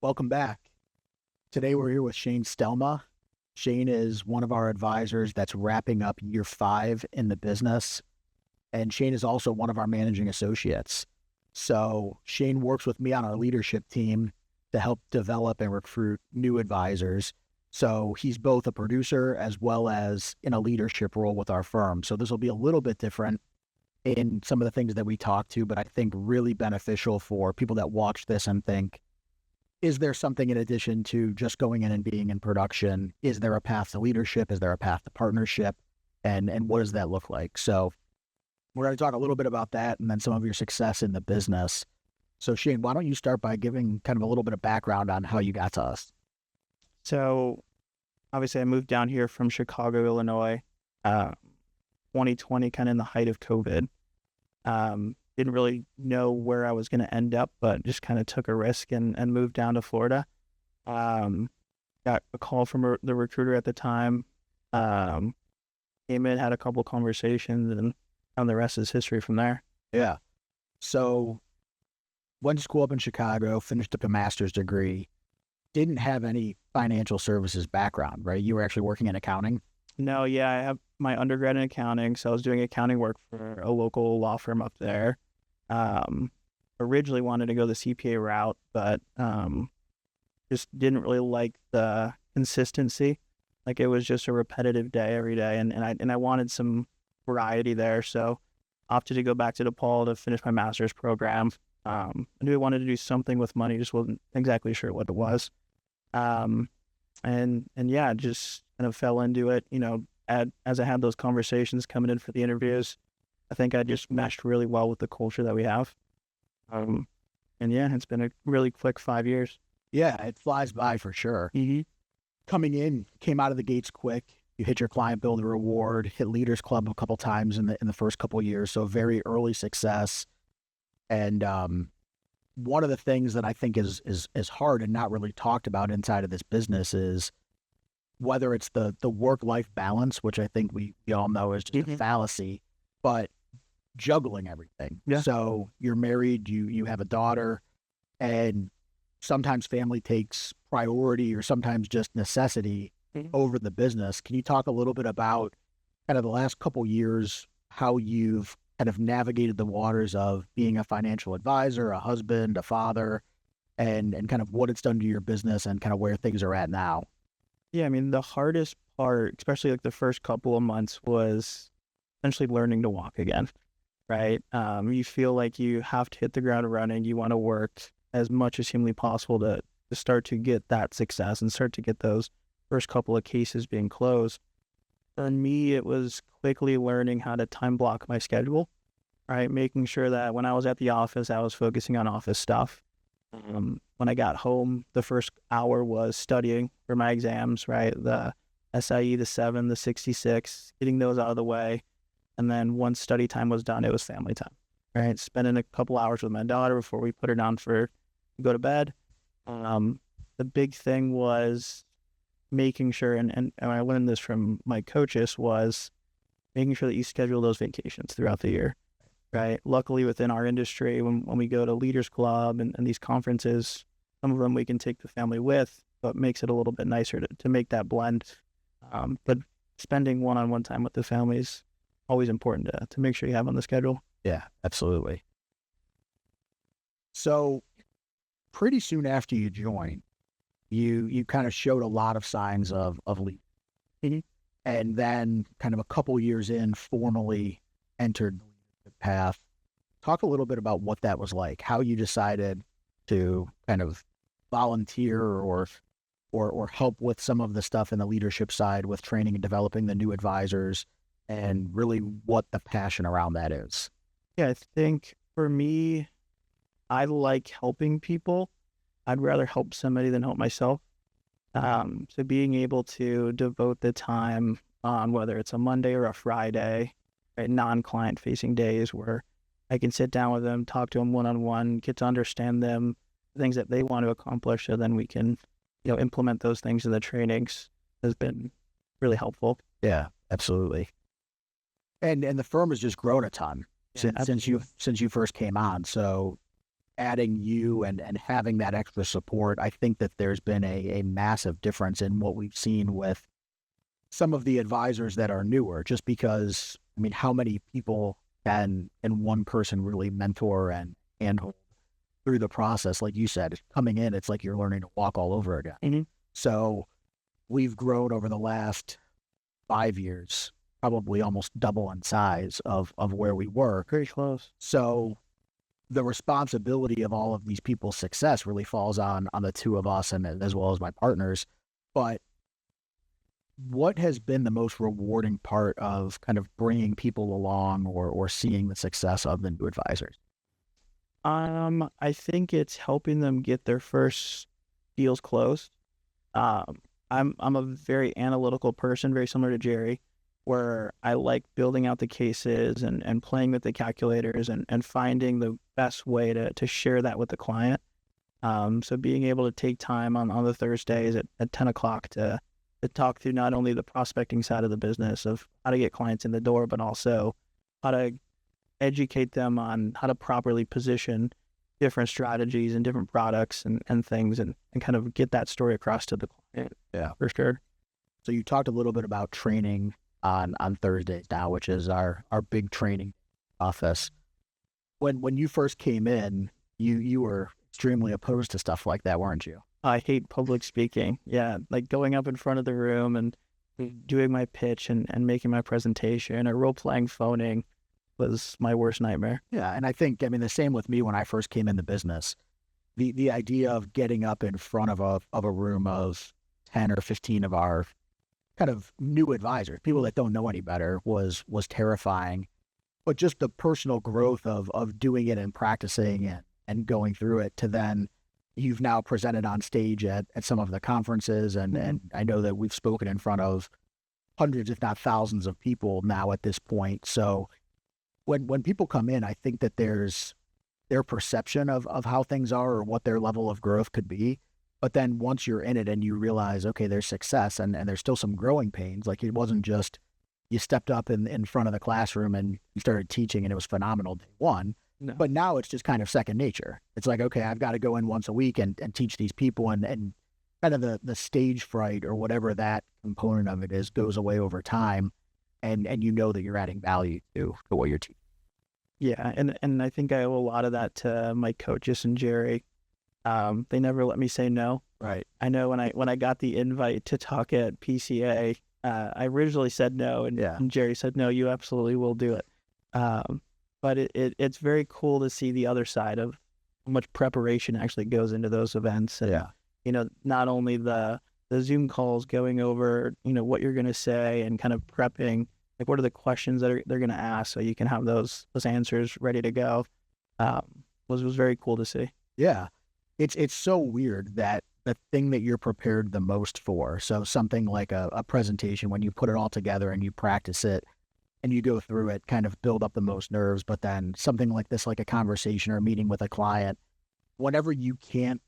Welcome back. Today we're here with Shane Stelma. Shane is one of our advisors that's wrapping up year 5 in the business. And Shane is also one of our managing associates. So Shane works with me on our leadership team to help develop and recruit new advisors. So he's both a producer as well as in a leadership role with our firm. So this will be a little bit different in some of the things that we talk to, but I think really beneficial for people that watch this and think, is there something in addition to just going in and being in production? Is there a path to leadership? Is there a path to partnership? And what does that look like? So we're going to talk a little bit about that and then some of your success in the business. So Shane, why don't you start by giving kind of a little bit of background on how you got to us? So obviously I moved down here from Chicago, Illinois, 2020, kind of in the height of COVID. Didn't really know where I was going to end up, but just kind of took a risk and moved down to Florida. Got a call from the recruiter at the time. Came in, had a couple conversations, and the rest is history from there. Yeah. So went to school up in Chicago, finished up a master's degree, didn't have any financial services background, right? You were actually working in accounting? No, yeah, I have my undergrad in accounting, so I was doing accounting work for a local law firm up there. Originally wanted to go the CPA route, but just didn't really like the consistency. Like it was just a repetitive day every day, and I wanted some variety there, so opted to go back to DePaul to finish my master's program. I knew I wanted to do something with money, just wasn't exactly sure what it was. And yeah, just kind of fell into it, as I had those conversations coming in for the interviews. I think I just meshed really well with the culture that we have. And yeah, it's been a really quick 5 years. Yeah, it flies by for sure. Mm-hmm. Coming in, came out of the gates quick. You hit your client builder award, hit Leaders Club a couple times in the first couple of years, so very early success. And one of the things that I think is hard and not really talked about inside of this business is whether it's the work-life balance, which I think we all know is just a fallacy, but juggling everything. Yeah. So you're married, you have a daughter, and sometimes family takes priority or sometimes just necessity over the business. Can you talk a little bit about kind of the last couple years, how you've kind of navigated the waters of being a financial advisor, a husband, a father, and kind of what it's done to your business and kind of where things are at now? Yeah, I mean, the hardest part, especially like the first couple of months, was essentially learning to walk again, right? You feel like you have to hit the ground running. You want to work as much as humanly possible to start to get that success and start to get those first couple of cases being closed. For me, it was quickly learning how to time block my schedule, right? Making sure that when I was at the office, I was focusing on office stuff. When I got home, the first hour was studying for my exams, right? The SIE, the 7, the 66, getting those out of the way. And then once study time was done, it was family time, right? Spending a couple hours with my daughter before we put her down to go to bed. The big thing was making sure, and I learned this from my coaches, was making sure that you schedule those vacations throughout the year, right? Luckily, within our industry, when we go to Leaders Club and these conferences, some of them we can take the family with, but makes it a little bit nicer to make that blend. But spending one-on-one time with the family is always important to make sure you have on the schedule. Yeah, absolutely. So pretty soon after you joined, you kind of showed a lot of signs of lead. And then kind of a couple years in, formally entered the leadership path. Talk a little bit about what that was like, how you decided to kind of volunteer or help with some of the stuff in the leadership side with training and developing the new advisors, and really what the passion around that is. Yeah, I think for me, I like helping people. I'd rather help somebody than help myself. So being able to devote the time on whether it's a Monday or a Friday, right, non-client facing days where I can sit down with them, talk to them one-on-one, get to understand them, things that they want to accomplish, so then we can, implement those things in the trainings, has been really helpful. Yeah, absolutely. And the firm has just grown a ton since you first came on. So adding you and having that extra support, I think that there's been a massive difference in what we've seen with some of the advisors that are newer, just because, I mean, how many people can one person really mentor and handhold through the process? Like you said, coming in, it's like you're learning to walk all over again. Mm-hmm. So we've grown over the last 5 years, probably almost double in size of where we were. Very close. So the responsibility of all of these people's success really falls on the two of us and as well as my partners. But what has been the most rewarding part of kind of bringing people along or seeing the success of the new advisors? I think it's helping them get their first deals closed. I'm a very analytical person, very similar to Jerry, where I like building out the cases and playing with the calculators and finding the best way to share that with the client. So being able to take time on the Thursdays at 10 o'clock to talk through not only the prospecting side of the business of how to get clients in the door, but also how to educate them on how to properly position different strategies and different products and things and kind of get that story across to the client. Yeah, for sure. So you talked a little bit about training on Thursdays now, which is our big training office. When you first came in, you were extremely opposed to stuff like that, weren't you? I hate public speaking. Yeah, like going up in front of the room and doing my pitch and making my presentation or role-playing phoning was my worst nightmare. Yeah, and I think, I mean, the same with me when I first came in the business. The idea of getting up in front of a room of 10 or 15 of our kind of new advisors, people that don't know any better, was terrifying. But just the personal growth of doing it and practicing and going through it to then you've now presented on stage at some of the conferences and I know that we've spoken in front of hundreds, if not thousands of people now at this point. So when people come in, I think that there's their perception of how things are or what their level of growth could be. But then once you're in it and you realize, okay, there's success and there's still some growing pains. Like it wasn't just you stepped up in front of the classroom and you started teaching and it was phenomenal day one. No. But now it's just kind of second nature. It's like, okay, I've got to go in once a week and teach these people and kind of the stage fright or whatever that component of it is goes away over time. And you know that you're adding value to what you're teaching. Yeah, and I think I owe a lot of that to my coaches and Jerry. They never let me say no. Right. I know when I got the invite to talk at PCA, I originally said no, and Jerry said, no, you absolutely will do it. But it's very cool to see the other side of how much preparation actually goes into those events. And, you know, not only the Zoom calls going over, you know, what you're going to say and kind of prepping, like what are the questions that they're going to ask so you can have those answers ready to go. Was very cool to see. Yeah. It's so weird that the thing that you're prepared the most for, so something like a presentation, when you put it all together and you practice it and you go through it, kind of build up the most nerves, but then something like this, like a conversation or a meeting with a client, whenever you can't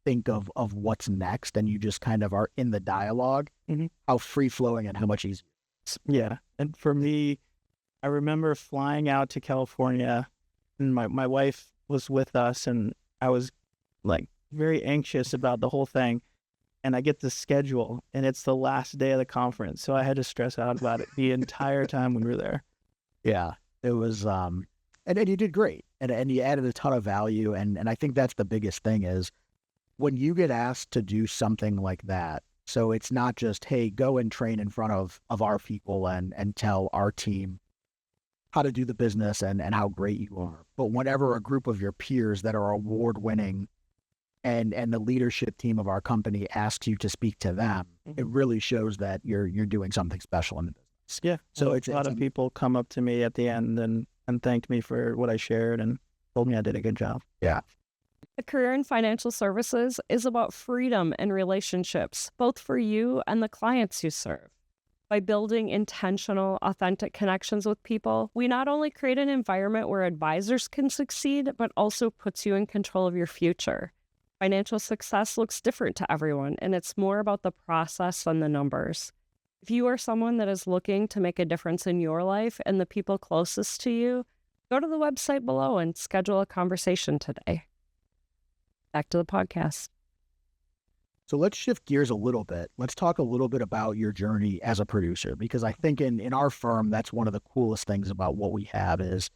think of what's next and you just kind of are in the dialogue, how free-flowing and how much easier. Yeah. And for me, I remember flying out to California and my wife was with us and I was like very anxious about the whole thing. And I get the schedule and it's the last day of the conference. So I had to stress out about it the entire time we were there. Yeah, it was, and you did great. And you added a ton of value. And I think that's the biggest thing is when you get asked to do something like that, so it's not just, hey, go and train in front of our people and tell our team how to do the business and how great you are. But whenever a group of your peers that are award-winning and the leadership team of our company asks you to speak to them, it really shows that you're doing something special in the business. Yeah. So a lot of people come up to me at the end and thanked me for what I shared and told me I did a good job. Yeah. A career in financial services is about freedom and relationships, both for you and the clients you serve. By building intentional, authentic connections with people, we not only create an environment where advisors can succeed, but also puts you in control of your future. Financial success looks different to everyone, and it's more about the process than the numbers. If you are someone that is looking to make a difference in your life and the people closest to you, go to the website below and schedule a conversation today. Back to the podcast. So let's shift gears a little bit. Let's talk a little bit about your journey as a producer, because I think in our firm, that's one of the coolest things about what we have is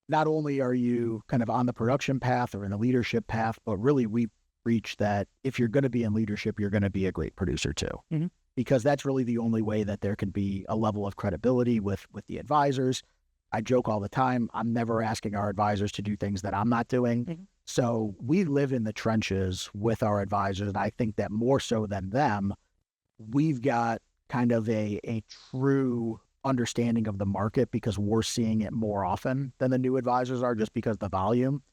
not only are you kind of on the production path or in the leadership path, but really we preach that if you're going to be in leadership, you're going to be a great producer too, because that's really the only way that there can be a level of credibility with the advisors. I joke all the time, I'm never asking our advisors to do things that I'm not doing. So we live in the trenches with our advisors. And I think that more so than them, we've got kind of a true understanding of the market because we're seeing it more often than the new advisors are, just because of the volume.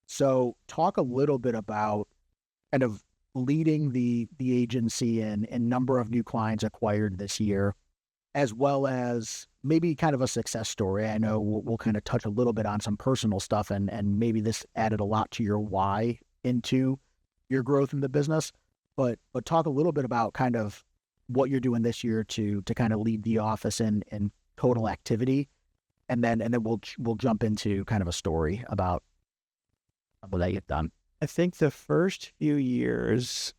So talk a little bit about kind of leading the agency and number of new clients acquired this year, as well as maybe kind of a success story. I know we'll kind of touch a little bit on some personal stuff, and maybe this added a lot to your why into your growth in the business, but talk a little bit about kind of what you're doing this year to kind of lead the office in total activity. And then we'll jump into kind of a story about what that you've done. I think the first few years,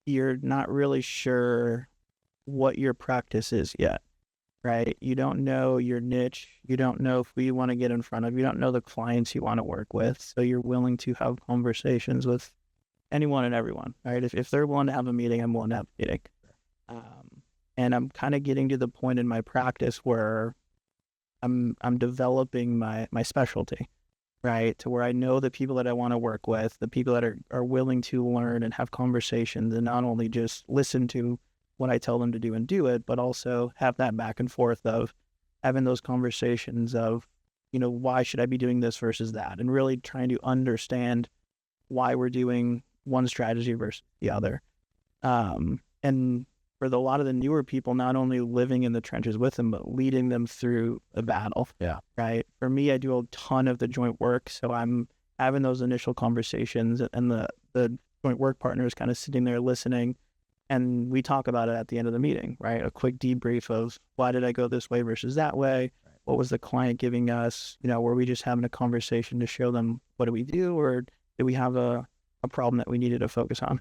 you're not really sure what your practice is yet, right? You don't know your niche. You don't know who you want to get in front of. You don't know the clients you want to work with. So you're willing to have conversations with anyone and everyone, right? If they're willing to have a meeting, I'm willing to have a meeting. And I'm kind of getting to the point in my practice where I'm developing my specialty, right? To where I know the people that I want to work with, the people that are willing to learn and have conversations, and not only just listen to what I tell them to do and do it, but also have that back and forth of having those conversations of, why should I be doing this versus that? And really trying to understand why we're doing one strategy versus the other. And for a lot of the newer people, not only living in the trenches with them, but leading them through a battle. Yeah. Right. For me, I do a ton of the joint work. So I'm having those initial conversations, and the joint work partner is kind of sitting there listening. And we talk about it at the end of the meeting, right? A quick debrief of why did I go this way versus that way? What was the client giving us? Were we just having a conversation to show them what do we do, or did we have a problem that we needed to focus on?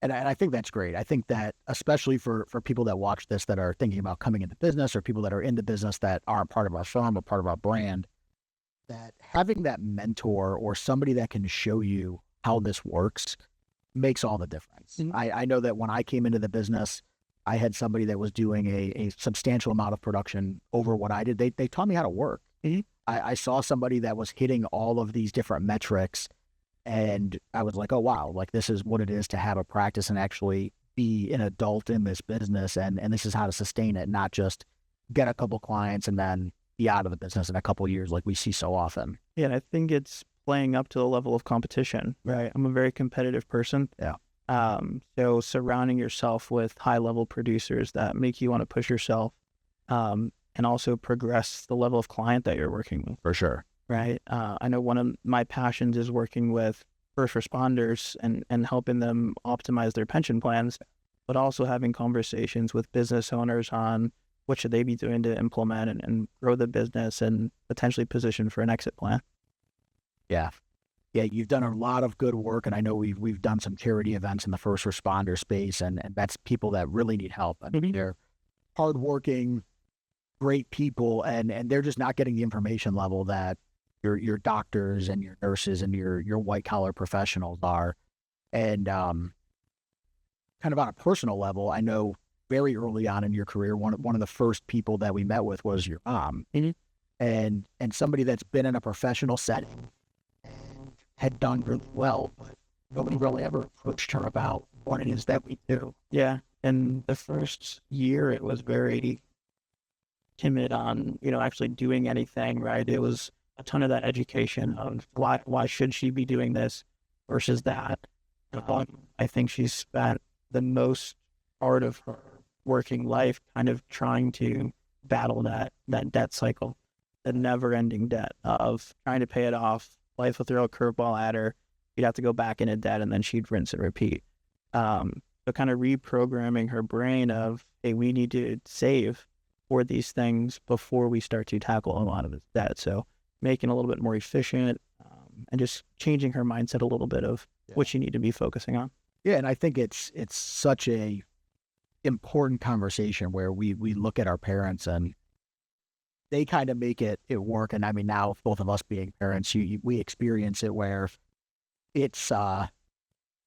And I think that's great. I think that especially for people that watch this that are thinking about coming into business, or people that are in the business that aren't part of our firm or part of our brand, that having that mentor or somebody that can show you how this works makes all the difference. I know that when I came into the business, I had somebody that was doing a substantial amount of production over what I did. They taught me how to work. I saw somebody that was hitting all of these different metrics, and I was like, oh, wow, like this is what it is to have a practice and actually be an adult in this business. And this is how to sustain it, not just get a couple clients and then be out of the business in a couple of years like we see so often. Yeah, and I think it's playing up to the level of competition, right? I'm a very competitive person. Yeah. So surrounding yourself with high-level producers that make you want to push yourself, and also progress the level of client that you're working with. For sure. Right. I know one of my passions is working with first responders and helping them optimize their pension plans, but also having conversations with business owners on what should they be doing to implement and grow the business and potentially position for an exit plan. Yeah. Yeah, you've done a lot of good work, and I know we've done some charity events in the first responder space, and that's people that really need help. I mean, they're hardworking, great people, and they're just not getting the information level that your doctors and your nurses and your white collar professionals are. And kind of on a personal level, I know very early on in your career, one of the first people that we met with was your mom, and somebody that's been in a professional setting and had done really well, but nobody really ever approached her about what it is that we do. Yeah, and the first year it was very timid on actually doing anything. Right, it was a ton of that education of why should she be doing this versus that. I think she spent the most part of her working life kind of trying to battle that debt cycle, the never-ending debt of trying to pay it off. Life will throw a curveball at her. You'd have to go back into debt, and then she'd rinse and repeat. So kind of reprogramming her brain of, hey, we need to save for these things before we start to tackle a lot of this debt. So making it a little bit more efficient, and just changing her mindset a little bit of what you need to be focusing on. Yeah, and I think it's such a important conversation where we look at our parents and they kind of make it work. And I mean, now both of us being parents, we experience it where it's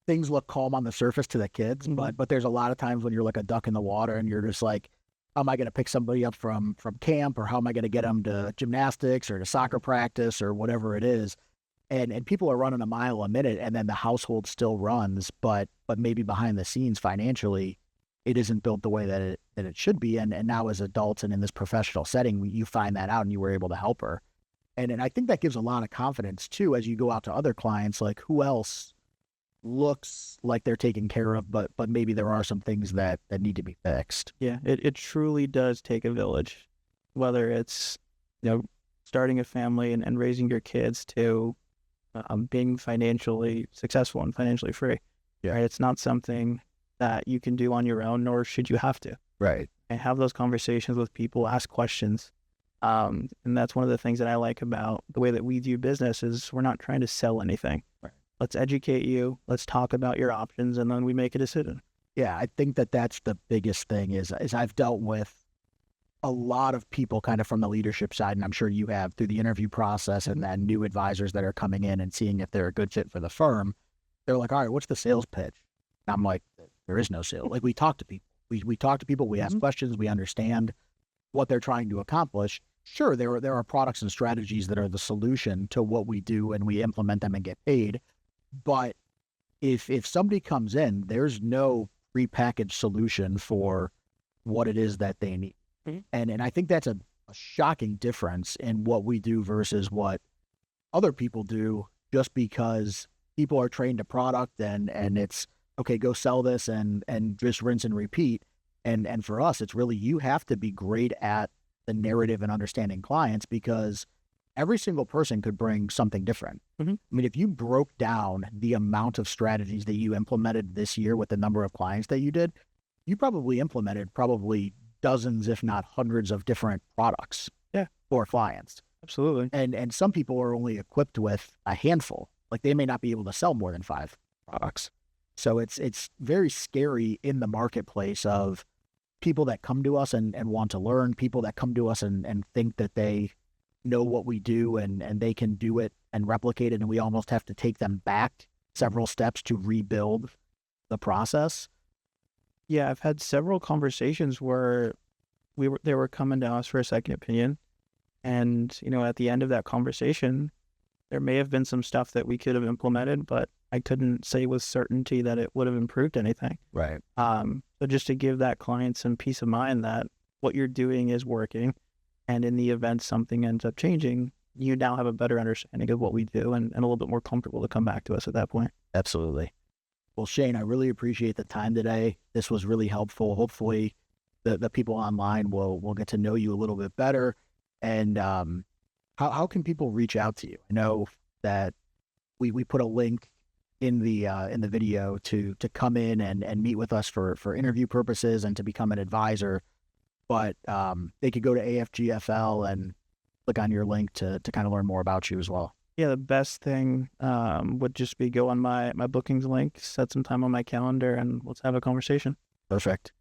things look calm on the surface to the kids, but there's a lot of times when you're like a duck in the water and you're just like, how am I going to pick somebody up from camp, or how am I going to get them to gymnastics or to soccer practice or whatever it is? And people are running a mile a minute, and then the household still runs, but maybe behind the scenes financially, it isn't built the way that it should be. And now as adults and in this professional setting, you find that out and you were able to help her. And I think that gives a lot of confidence too, as you go out to other clients, like who else looks like they're taken care of, but maybe there are some things that need to be fixed. Yeah, it truly does take a village, whether it's, starting a family and raising your kids to being financially successful and financially free. Yeah. Right? It's not something that you can do on your own, nor should you have to. Right. And have those conversations with people, ask questions. And that's one of the things that I like about the way that we do business is we're not trying to sell anything. Right. Let's educate you. Let's talk about your options, and then we make a decision. Yeah, I think that's the biggest thing is I've dealt with a lot of people kind of from the leadership side, and I'm sure you have through the interview process, and then new advisors that are coming in and seeing if they're a good fit for the firm. They're like, all right, what's the sales pitch? And I'm like, there is no sale. Like, we talk to people. We talk to people. We ask questions. We understand what they're trying to accomplish. Sure, there are products and strategies that are the solution to what we do, and we implement them and get paid. But if somebody comes in, there's no prepackaged solution for what it is that they need. And I think that's a shocking difference in what we do versus what other people do, just because people are trained to product and it's, okay, go sell this and just rinse and repeat. And for us, it's really, you have to be great at the narrative and understanding clients, because every single person could bring something different. I mean, if you broke down the amount of strategies that you implemented this year with the number of clients that you did, you probably implemented dozens, if not hundreds of different products for clients. Absolutely. And some people are only equipped with a handful. Like, they may not be able to sell more than 5 products. So it's very scary in the marketplace of people that come to us and want to learn, people that come to us and think that they know what we do and they can do it and replicate it. And we almost have to take them back several steps to rebuild the process. Yeah, I've had several conversations where they were coming to us for a second opinion. And, at the end of that conversation, there may have been some stuff that we could have implemented, but I couldn't say with certainty that it would have improved anything. Right. So just to give that client some peace of mind that what you're doing is working, and in the event something ends up changing, you now have a better understanding of what we do and a little bit more comfortable to come back to us at that point. Absolutely. Well, Shane, I really appreciate the time today. This was really helpful. Hopefully the people online will get to know you a little bit better. And how can people reach out to you? I know that we put a link in the video to come in and meet with us for interview purposes and to become an advisor. But they could go to AFGFL and click on your link to kind of learn more about you as well. Yeah, the best thing would just be go on my bookings link, set some time on my calendar, and let's have a conversation. Perfect.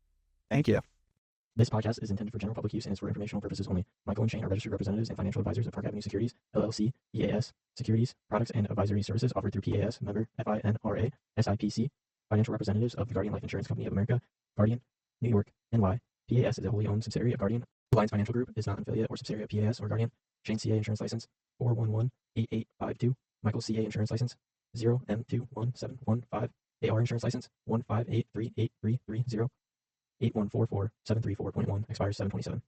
Thank you. This podcast is intended for general public use and is for informational purposes only. Michael and Shane are registered representatives and financial advisors of Park Avenue Securities, LLC, EAS, Securities, Products and Advisory Services offered through PAS, member FINRA, SIPC, financial representatives of the Guardian Life Insurance Company of America, Guardian, New York, NY. PAS is a wholly owned subsidiary of Guardian. Alliance Financial Group is not an affiliate or subsidiary of PAS or Guardian. Shane CA Insurance License 411-8852. Michael CA Insurance License 0M21715. AR Insurance License 158383330. 8144-734.1 expires 7/27.